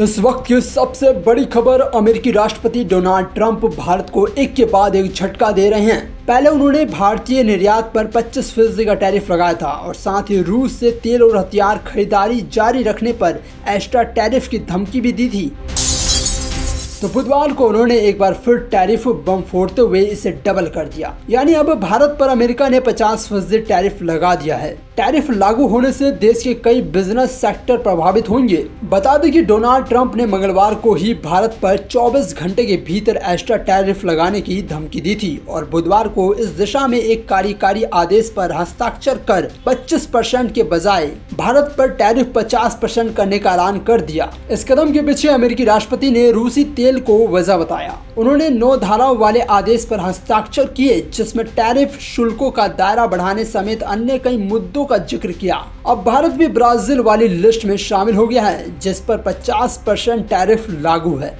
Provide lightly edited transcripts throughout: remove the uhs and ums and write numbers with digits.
इस वक्त की सबसे बड़ी खबर, अमेरिकी राष्ट्रपति डोनाल्ड ट्रंप भारत को एक के बाद एक झटका दे रहे हैं। पहले उन्होंने भारतीय निर्यात पर 25% का टैरिफ लगाया था और साथ ही रूस से तेल और हथियार खरीदारी जारी रखने पर एक्स्ट्रा टैरिफ की धमकी भी दी थी। तो बुधवार को उन्होंने एक बार फिर टैरिफ बम फोड़ते हुए इसे डबल कर दिया, यानी अब भारत पर अमेरिका ने 50% टैरिफ लगा दिया है। टैरिफ लागू होने से देश के कई बिजनेस सेक्टर प्रभावित होंगे। बता दें कि डोनाल्ड ट्रंप ने मंगलवार को ही भारत पर 24 घंटे के भीतर एक्स्ट्रा टैरिफ लगाने की धमकी दी थी और बुधवार को इस दिशा में एक कार्यकारी आदेश पर हस्ताक्षर कर 25% के बजाय भारत पर टैरिफ 50% करने का ऐलान कर दिया। इस कदम के पीछे अमेरिकी राष्ट्रपति ने रूसी तेल को वजह बताया। उन्होंने 9 धाराओं वाले आदेश पर हस्ताक्षर किए जिसमें टैरिफ शुल्कों का दायरा बढ़ाने समेत अन्य कई मुद्दों का जिक्र किया। अब भारत भी ब्राजील वाली लिस्ट में शामिल हो गया है जिस पर 50% टैरिफ लागू है।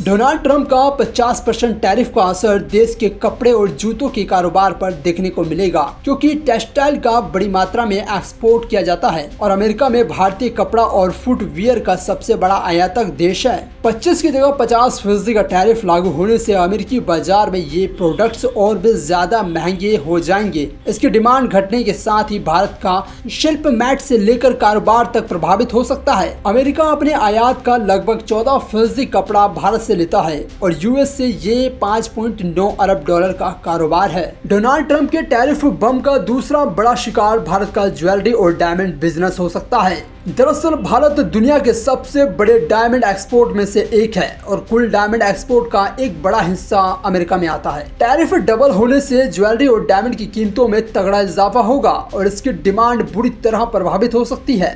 डोनाल्ड ट्रंप का 50% टैरिफ का असर देश के कपड़े और जूतों के कारोबार पर देखने को मिलेगा, क्योंकि टेक्सटाइल का बड़ी मात्रा में एक्सपोर्ट किया जाता है और अमेरिका में भारतीय कपड़ा और फुटवियर का सबसे बड़ा आयातक देश है। 25 की जगह 50% का टैरिफ लागू होने से अमेरिकी बाजार में ये प्रोडक्ट्स और भी ज्यादा महंगे हो जाएंगे। इसकी डिमांड घटने के साथ ही भारत का शिल्प मैट से लेकर कारोबार तक प्रभावित हो सकता है। अमेरिका अपने आयात का लगभग 14% कपड़ा भारत से लेता है और यूएस से ये 5.9 अरब डॉलर का कारोबार है। डोनाल्ड ट्रंप के टैरिफ बम का दूसरा बड़ा शिकार भारत का ज्वेलरी और डायमंड बिजनेस हो सकता है। दरअसल भारत दुनिया के सबसे बड़े डायमंड एक्सपोर्ट में से एक है और कुल डायमंड एक्सपोर्ट का एक बड़ा हिस्सा अमेरिका में आता है। टैरिफ डबल होने से ज्वेलरी और डायमंड की कीमतों में तगड़ा इजाफा होगा और इसकी डिमांड बुरी तरह प्रभावित हो सकती है।